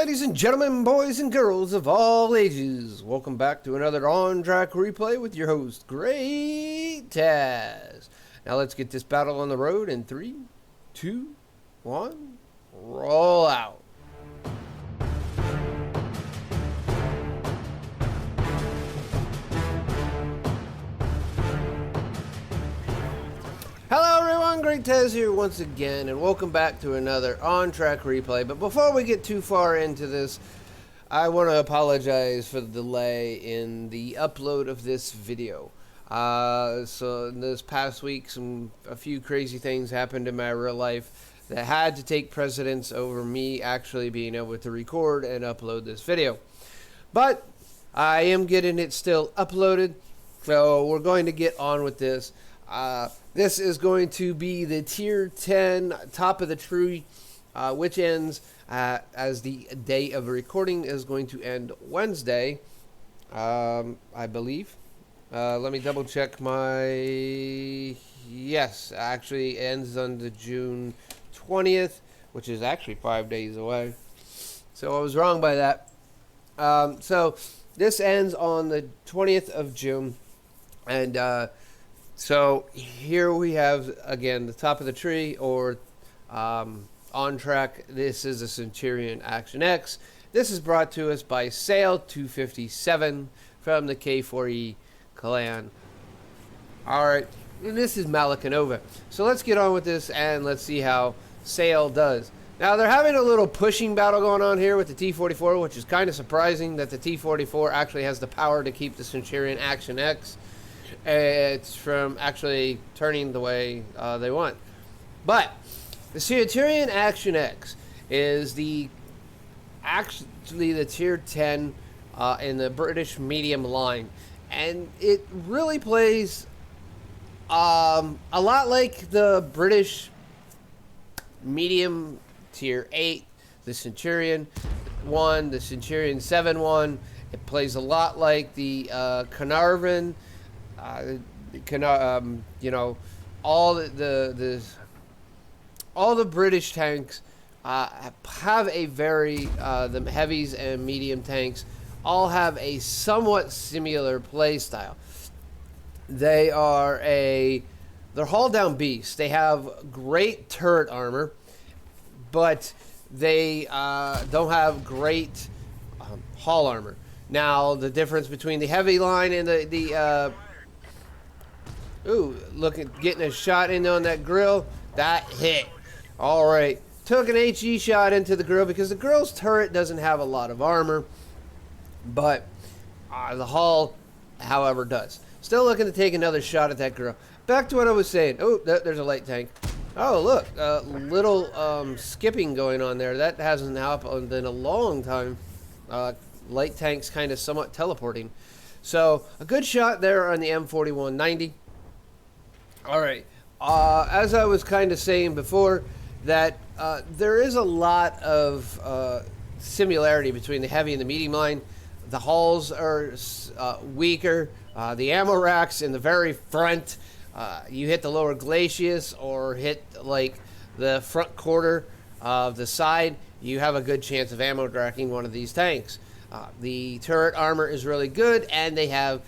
ladies and gentlemen, boys and girls of all ages, welcome back to another on-track replay with your host, Great Taz. Now let's get this battle on the road in 3, 2, 1, roll out. Hello everyone, Great Taz here once again, and welcome back to another on-track replay. But before we get too far into this, I want to apologize for the delay in the upload of this video. So in this past week, a few crazy things happened in my real life that had to take precedence over me actually being able to record and upload this video. But I am getting it still uploaded, so we're going to get on with this. This is going to be the Tier 10 Top of the Tree, which ends as the day of recording is going to end Wednesday, I believe. Let me double check my... Yes, actually ends on the June 20th, which is actually 5 days away. So I was wrong by that. So this ends on the 20th of June, and... So here we have, again, the top of the tree, or on track. This is a Centurion Action X. This is brought to us by Sale 257 from the K4E clan. Alright, and this is Malinovka. So let's get on with this and let's see how Sale does. Now they're having a little pushing battle going on here with the T-44, which is kind of surprising that the T-44 actually has the power to keep the Centurion Action X. It's from actually turning the way they want. But the Centurion Action X is actually the Tier 10 in the British medium line, and it really plays a lot like the British medium Tier 8, the Centurion 1, the Centurion 7-1. It plays a lot like the Carnarvon. You know, all the British tanks have a very the heavies and medium tanks all have a somewhat similar play style. They're haul down beasts. They have great turret armor, but they don't have great hull armor. Now the difference between the heavy line and the ooh, look at getting a shot in on that grill. That hit. Alright. Took an HE shot into the grill because the grill's turret doesn't have a lot of armor. But the hull, however, does. Still looking to take another shot at that grill. Back to what I was saying. Oh, there's a light tank. Oh, look. Little skipping going on there. That hasn't happened in a long time. Light tanks kind of somewhat teleporting. So, a good shot there on the M4190. Alright, as I was kind of saying before, that there is a lot of similarity between the heavy and the medium line. The hulls are weaker. The ammo racks in the very front, you hit the lower glacis or hit like the front quarter of the side, you have a good chance of ammo racking one of these tanks. The turret armor is really good, and they have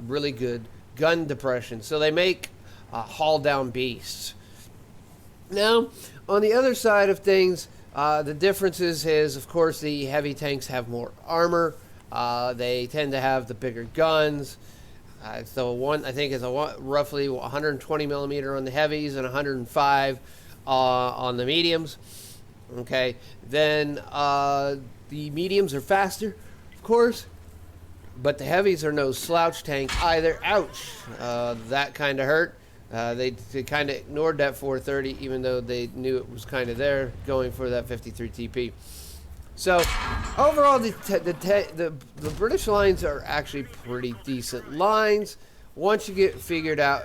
really good gun depression. So they make haul down beasts. Now, on the other side of things, the differences is, of course, the heavy tanks have more armor. They tend to have the bigger guns. So one, I think, is roughly 120 millimeter on the heavies and 105 on the mediums. Okay, then the mediums are faster, of course, but the heavies are no slouch tank either. Ouch, that kind of hurt. They kind of ignored that 430, even though they knew it was kind of there, going for that 53 TP. So overall, the British lines are actually pretty decent lines once you get figured out,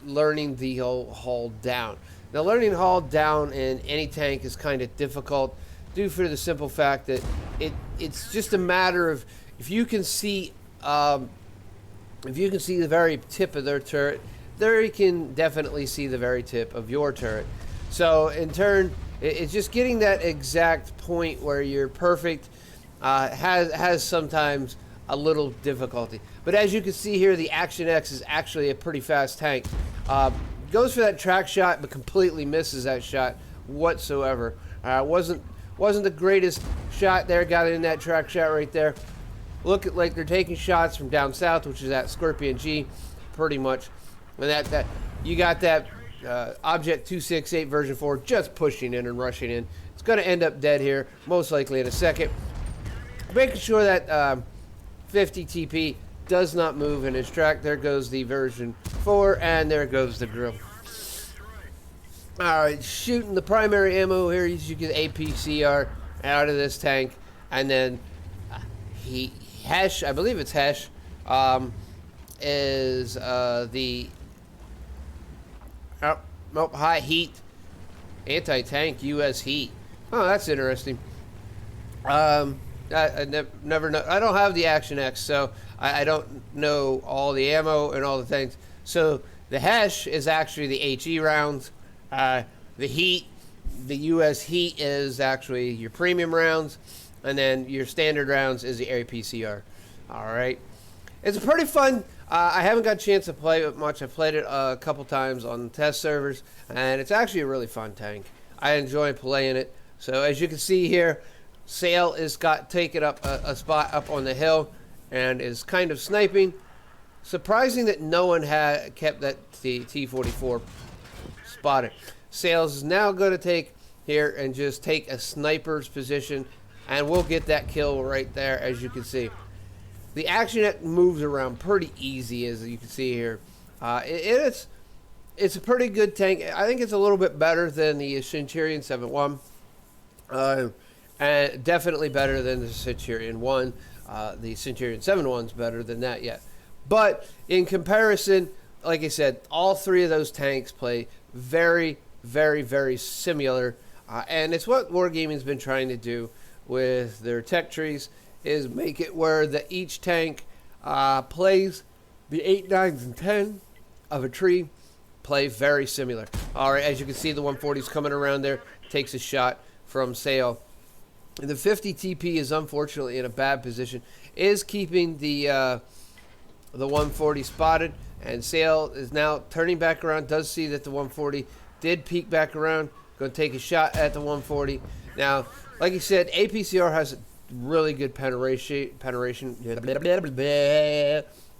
learning the whole hull down. Now, learning hull down in any tank is kind of difficult, due for the simple fact that it's just a matter of if you can see the very tip of their turret, there you can definitely see the very tip of your turret. So in turn, It's just getting that exact point where you're perfect has sometimes a little difficulty. But as you can see here, the Action X is actually a pretty fast tank. Goes for that track shot, but completely misses that shot whatsoever. Wasn't the greatest shot there. Got in that track shot right there. Look at like they're taking shots from down south, which is that Scorpion G, pretty much. And that you got that Object 268 version 4 just pushing in and rushing in. It's going to end up dead here, most likely in a second. Making sure that 50 TP does not move in his track. There goes the version 4, and there goes the grill. Alright, shooting the primary ammo here. You get APCR out of this tank. And then Hesh, I believe it's Hesh, is the high heat anti-tank US heat. Oh, that's interesting. I never know. I don't have the Action X, so I don't know all the ammo and all the things. So the Hesh is actually the HE rounds. The heat, the US heat is actually your premium rounds, and then your standard rounds is the APCR. All right, it's a pretty fun. I haven't got a chance to play it much. I've played it a couple times on test servers, and it's actually a really fun tank. I enjoy playing it. So as you can see here, Sail is taken up a spot up on the hill and is kind of sniping. Surprising that no one had kept that T-44 spotted. Sails is now going to take here and just take a sniper's position, and we'll get that kill right there, as you can see. The Action X moves around pretty easy, as you can see here. It's a pretty good tank. I think it's a little bit better than the Centurion 7.1. And definitely better than the Centurion 1. The Centurion 7.1's better than that yet. But in comparison, like I said, all three of those tanks play very, very, very similar. And it's what Wargaming's been trying to do with their tech trees, is make it where each tank plays the 8, 9s, and 10 of a tree play very similar. All right, as you can see, the 140's coming around there, takes a shot from Sail. The 50 TP is unfortunately in a bad position, is keeping the 140 spotted, and Sail is now turning back around, does see that the 140 did peek back around, going to take a shot at the 140. Now, like you said, APCR has really good penetration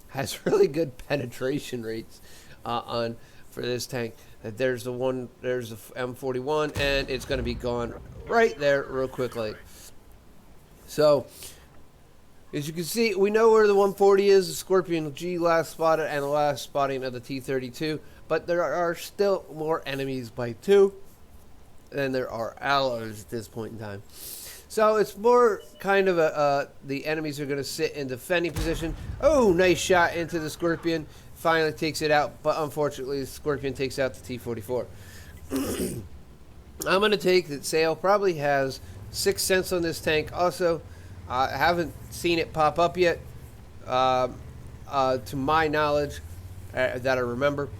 has really good penetration rates for this tank. There's the M41, and it's going to be gone right there real quickly. So, as you can see, we know where the 140 is. The Scorpion G last spotted, and the last spotting of the T-32. But there are still more enemies by 2 than there are allies at this point in time. So it's more kind of the enemies are going to sit in defending position. Oh, nice shot into the Scorpion. Finally takes it out, but unfortunately the Scorpion takes out the T-44. I'm going to take that Sail probably has 6 cents on this tank. Also, I haven't seen it pop up yet, to my knowledge, that I remember.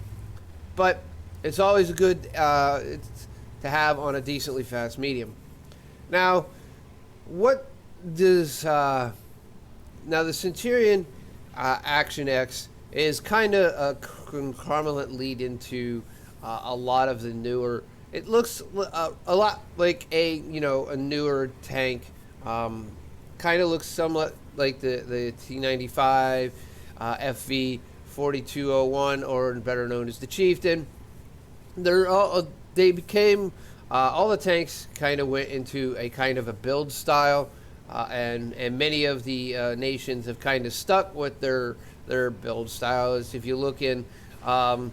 But it's always good to have on a decently fast medium. Now, what does now the Centurion Action X is kind of a conglomerate lead into a lot of the newer. It looks a lot like a newer tank. Kind of looks somewhat like the T95 FV 4201, or better known as the Chieftain. They became all the tanks kind of went into a kind of a build style, and many of the nations have kind of stuck with their build styles. If you look in the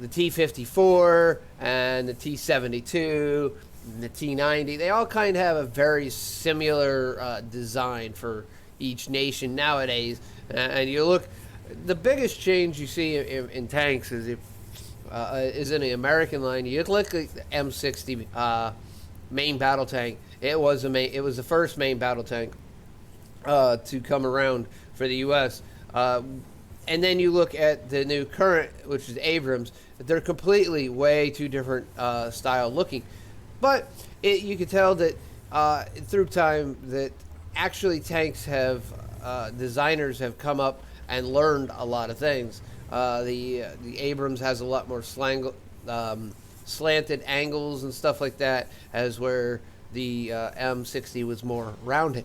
T-54 and the T-72, and the T-90, they all kind of have a very similar design for each nation nowadays. And you look, the biggest change you see in tanks is in the American line. You look at the M60 main battle tank. It was the first main battle tank to come around for the U.S. And then you look at the new current, which is Abrams. They're completely way too different style looking. But you can tell that through time that actually tanks have designers have come up and learned a lot of things. The Abrams has a lot more slanted angles and stuff like that, as where the M60 was more rounded.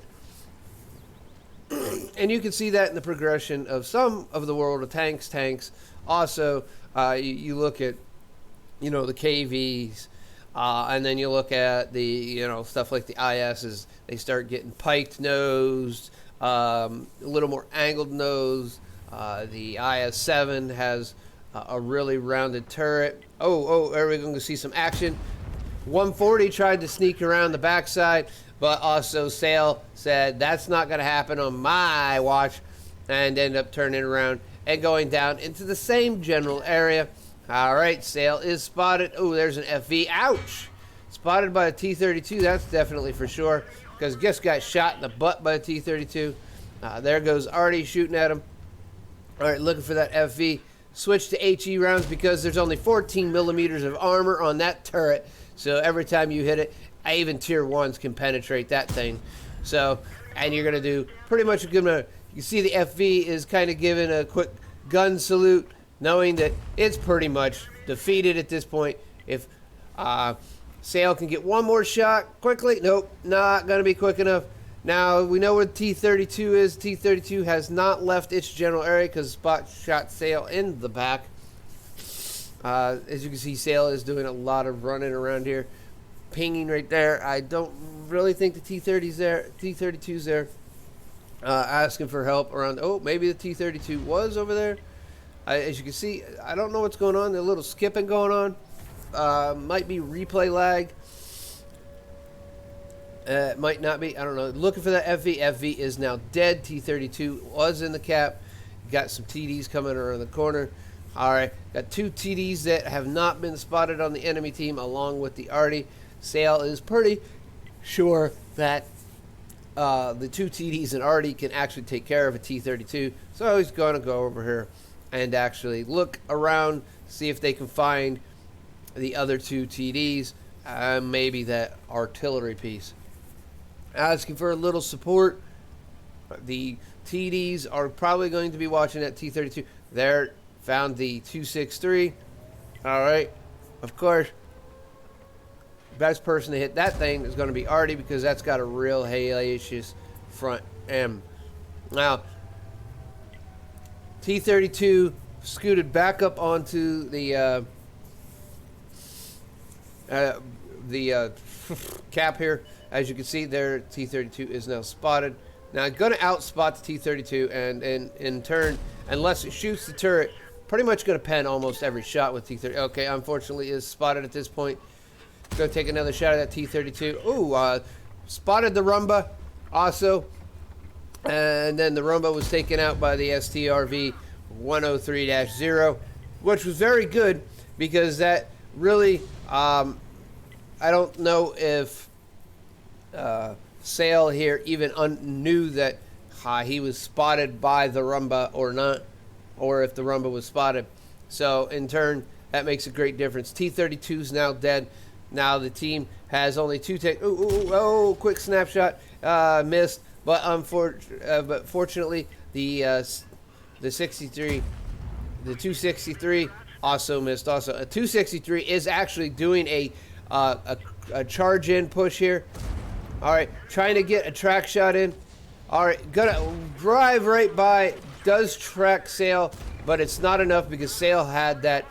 And you can see that in the progression of some of the world of tanks. Also, you look at, the KVs, and then you look at the, stuff like the ISs. They start getting piked nosed, a little more angled nose. The IS-7 has a really rounded turret. Oh, are we going to see some action? 140 tried to sneak around the backside, but also Sale said that's not going to happen on my watch, and ended up turning around and going down into the same general area. All right, Sale is spotted. Oh, there's an FV. Ouch! Spotted by a T-32. That's definitely for sure, because just got shot in the butt by a T-32. There goes Artie shooting at him. All right, looking for that FV. Switch to HE rounds because there's only 14 millimeters of armor on that turret. So every time you hit it, even tier 1s can penetrate that thing. So, and you're going to do pretty much a good amount. You see the FV is kind of giving a quick gun salute, knowing that it's pretty much defeated at this point. If Sale can get one more shot quickly, nope, not going to be quick enough. Now, we know where the T-32 is. T-32 has not left its general area because Spot shot Sale in the back. As you can see, Sale is doing a lot of running around here. Pinging right there. I don't really think the T-30's there. T-32's there. Asking for help around. Oh, maybe the T-32 was over there. As you can see, I don't know what's going on. There's a little skipping going on. Might be replay lag. Might not be. I don't know. Looking for that FV. FV is now dead. T-32 was in the cap. Got some TDs coming around the corner. All right. Got two TDs that have not been spotted on the enemy team along with the Artie. Sale is pretty sure that the two TDs and Artie can actually take care of a T-32. So he's going to go over here and actually look around, see if they can find the other two TDs, maybe that artillery piece. Asking for a little support. The TDs are probably going to be watching that T-32. There, found the 263. All right. Of course, best person to hit that thing is going to be Artie because that's got a real hellacious front end. Now, T-32 scooted back up onto the cap here. As you can see there, T-32 is now spotted. Now, I'm going to outspot the T-32, and in turn, unless it shoots the turret, pretty much going to pen almost every shot with T-32. Okay, unfortunately, is spotted at this point. Going to take another shot at that T-32. Ooh, spotted the Rumba also. And then the Rumba was taken out by the STRV 103-0, which was very good because that really, I don't know if Sale here even knew that he was spotted by the Rumba or not, or if the Rumba was spotted. So in turn, that makes a great difference. T-32 is now dead. Now the team has only two take. Oh, quick snapshot, missed. But fortunately, the 63, the 263 also missed. Also, a 263 is actually doing a charge in push here. All right, trying to get a track shot in. All right, gonna drive right by. Does track Sale, but it's not enough because Sale had that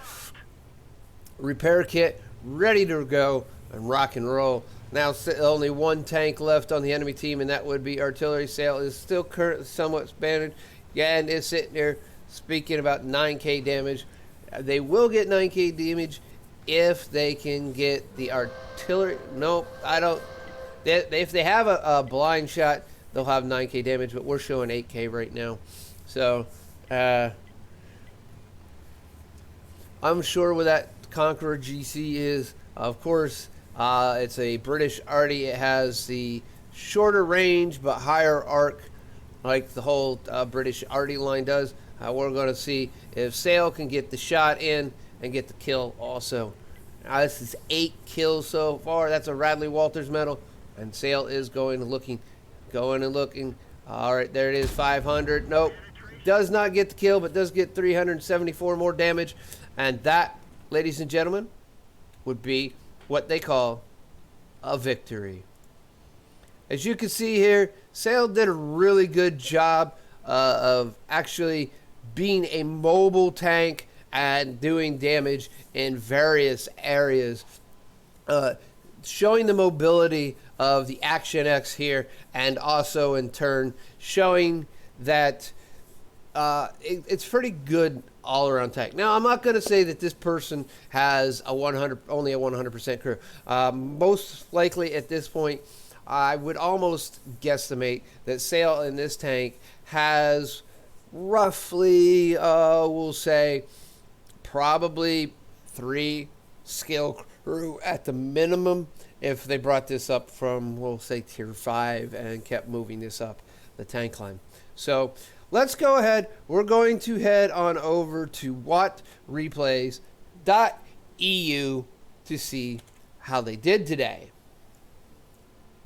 repair kit ready to go and rock and roll. Now only one tank left on the enemy team, and that would be artillery. Sale is still currently somewhat bandaged. Yeah, and is sitting there speaking about 9K damage. They will get 9K damage if they can get the artillery. Nope, I don't. If they have a blind shot, they'll have 9K damage, but we're showing 8K right now. So, I'm sure where that Conqueror GC is. Of course, it's a British Artie. It has the shorter range but higher arc, like the whole British Artie line does. We're going to see if Sale can get the shot in and get the kill also. This is 8 kills so far. That's a Radley-Walter's medal. And Sale is going and looking. All right, there it is, 500. Nope. Does not get the kill, but does get 374 more damage. And that, ladies and gentlemen, would be what they call a victory. As you can see here, Sale did a really good job of actually being a mobile tank and doing damage in various areas, showing the mobility of the Action X here, and also in turn showing that it's pretty good all-around tank. Now, I'm not going to say that this person has only a 100% crew. Most likely at this point, I would almost guesstimate that Sale in this tank has roughly, we'll say, probably 3 skill crew at the minimum if they brought this up from, we'll say, tier 5 and kept moving this up the tank line. So let's go ahead. We're going to head on over to watreplays.eu to see how they did today.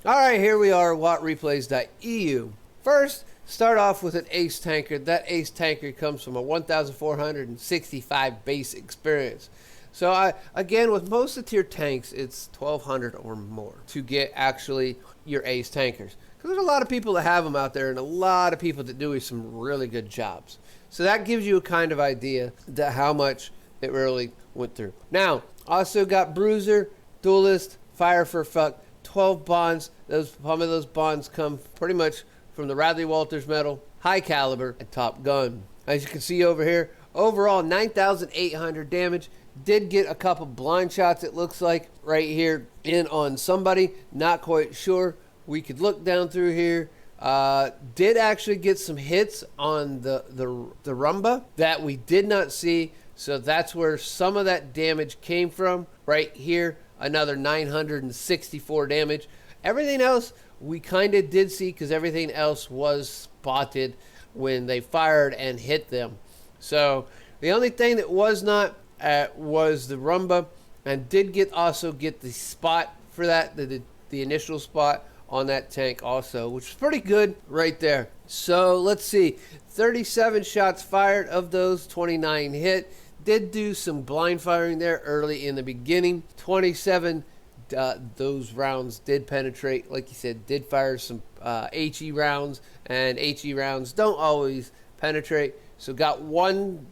All right, here we are, watreplays.eu. First, start off with an ace tanker. That ace tanker comes from a 1,465 base experience. So again, with most of the tier tanks, it's 1,200 or more to get actually your ace tankers. Because there's a lot of people that have them out there, and a lot of people that do some really good jobs. So that gives you a kind of idea that how much it really went through. Now, also got Bruiser, Duelist, Fire for Fuck, 12 bonds. Some of those bonds come pretty much from the Radley-Walter's medal, High Caliber, and Top Gun. As you can see over here, overall 9,800 damage. Did get a couple blind shots, it looks like, right here in on somebody. Not quite sure. We could look down through here. Did actually get some hits on the Rumba that we did not see. So that's where some of that damage came from. Right here, another 964 damage. Everything else we kind of did see because everything else was spotted when they fired and hit them. So the only thing that was not was the Rumba, and did also get the spot for that, the initial spot on that tank also, which is pretty good right there. So let's see, 37 shots fired. Of those, 29 hit. Did do some blind firing there early in the beginning. 27 those rounds did penetrate. Like you said, did fire some HE rounds, and HE rounds don't always penetrate. So got one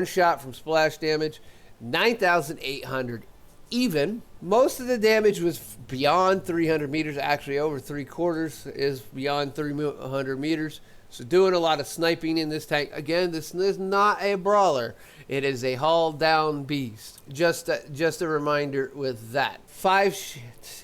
shot from splash damage. 9,800 even. Most of the damage was beyond 300 meters. Actually, over 3/4 is beyond 300 meters. So doing a lot of sniping in this tank. Again, this is not a brawler. It is a haul down beast. Just a reminder with that. 5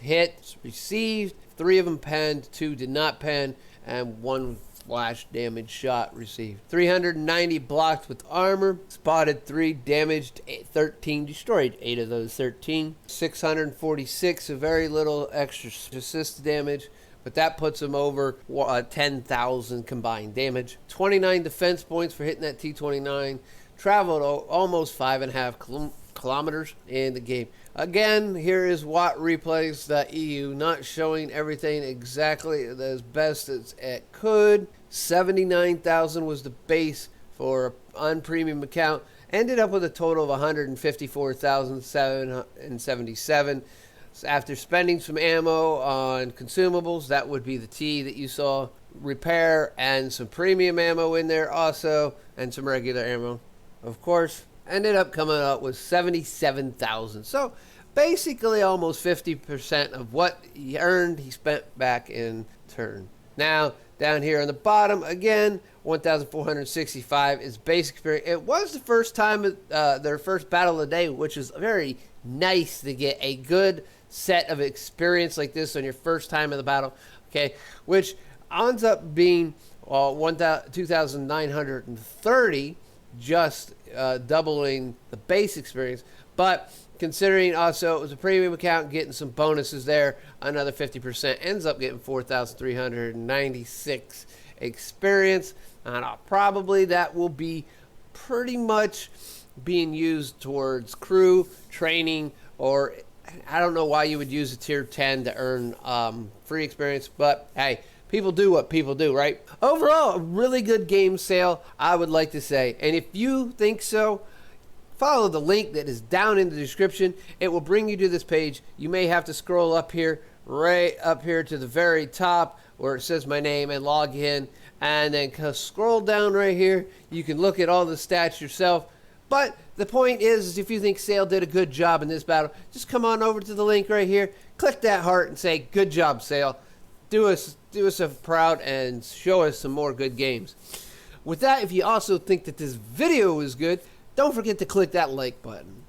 hits received. 3 of them penned. 2 did not pen. And 1 flash damage shot received. 390 blocked with armor. Spotted 3, damaged 13, destroyed 8 of those 13. 646, a very little extra assist damage, but that puts them over 10,000 combined damage. 29 defense points for hitting that T-29. Traveled almost 5.5 kilometers in the game. Again, here is watreplays.eu, not showing everything exactly as best as it could. 79,000 was the base for an unpremium account. Ended up with a total of 154,777. So after spending some ammo on consumables, that would be the T that you saw, repair, and some premium ammo in there also, and some regular ammo, of course. Ended up coming out with 77,000. So basically almost 50% of what he earned, he spent back in turn. Now, down here on the bottom, again, 1,465 is basic experience. It was the first time, their first battle of the day, which is very nice to get a good set of experience like this on your first time in the battle, okay, which ends up being 2,930, just doubling the base experience. But considering also it was a premium account, getting some bonuses there, another 50%, ends up getting 4,396 experience. And probably that will be pretty much being used towards crew, training, or I don't know why you would use a tier 10 to earn free experience, but hey, people do what people do, right? Overall, a really good game sale, I would like to say. And if you think so, follow the link that is down in the description. It will bring you to this page. You may have to scroll up here, right up here to the very top where it says my name, and log in. And then scroll down right here. You can look at all the stats yourself. But the point is if you think Sale did a good job in this battle, just come on over to the link right here, click that heart and say, good job, Sale. Do us a proud and show us some more good games. With that, if you also think that this video is good, don't forget to click that like button.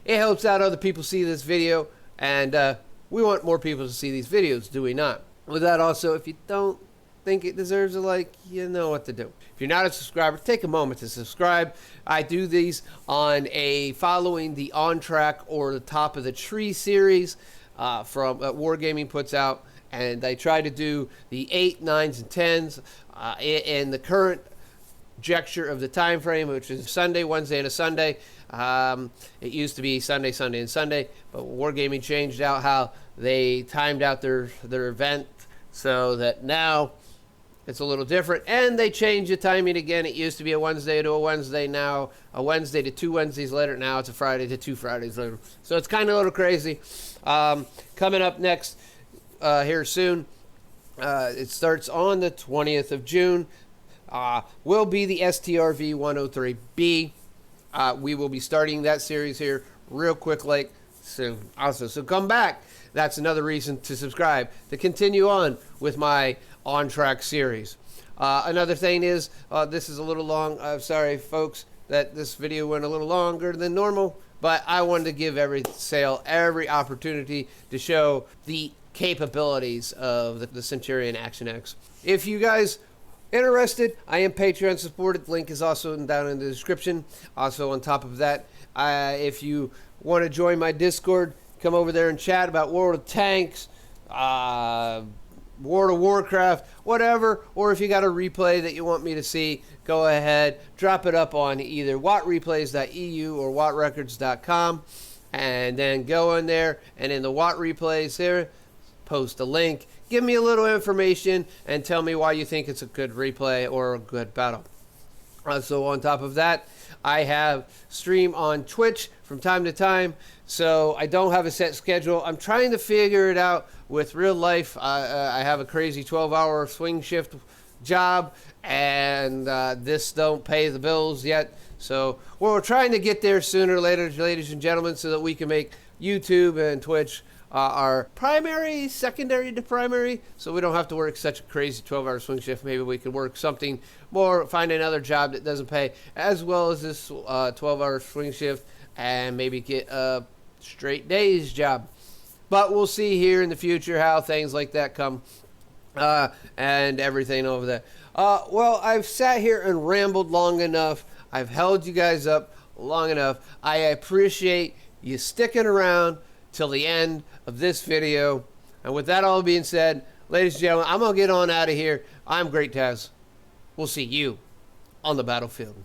It helps out other people see this video, and we want more people to see these videos, do we not? With that also, if you don't think it deserves a like, you know what to do. If you're not a subscriber, take a moment to subscribe. I do these on a following the On Track or the Top of the Tree series from Wargaming puts out, and I try to do the 8, 9s, and 10s in the current juncture of the time frame, which is Sunday, Wednesday, and a Sunday. It used to be Sunday, Sunday, and Sunday, but Wargaming changed out how they timed out their event so that now it's a little different, and they changed the timing again. It used to be a Wednesday to a Wednesday, now a Wednesday to 2 Wednesdays later, now it's a Friday to 2 Fridays later. So it's kind of a little crazy. Coming up next here soon, it starts on the 20th of June, will be the STRV 103B. We will be starting that series here real quick like soon also. So come back. That's another reason to subscribe, to continue on with my On Track series. Another thing is, this is a little long. I'm sorry, folks, that this video went a little longer than normal, but I wanted to give every sale every opportunity to show the capabilities of the Centurion Action X. If you guys interested, I am Patreon supported. Link is also down in the description. Also, on top of that, if you want to join my Discord, come over there and chat about World of Tanks, World of Warcraft, whatever. Or if you got a replay that you want me to see, go ahead, drop it up on either wattreplays.eu or wattrecords.com, and then go in there, and in the Watt Replays here, post a link. Give me a little information and tell me why you think it's a good replay or a good battle. So on top of that, I have stream on Twitch from time to time, so I don't have a set schedule. I'm trying to figure it out with real life. I have a crazy 12-hour swing shift job, and this don't pay the bills yet. So we're trying to get there sooner or later, ladies and gentlemen, so that we can make YouTube and Twitch our primary, secondary to primary, so we don't have to work such a crazy 12-hour swing shift. Maybe we could work something more, find another job that doesn't pay as well as this 12-hour swing shift, and maybe get a straight days job. But we'll see here in the future how things like that come, and everything over there. Well, I've sat here and rambled long enough. I've held you guys up long enough. I appreciate you sticking around till the end of this video. And with that all being said, ladies and gentlemen, I'm going to get on out of here. I'm Great Taz. We'll see you on the battlefield.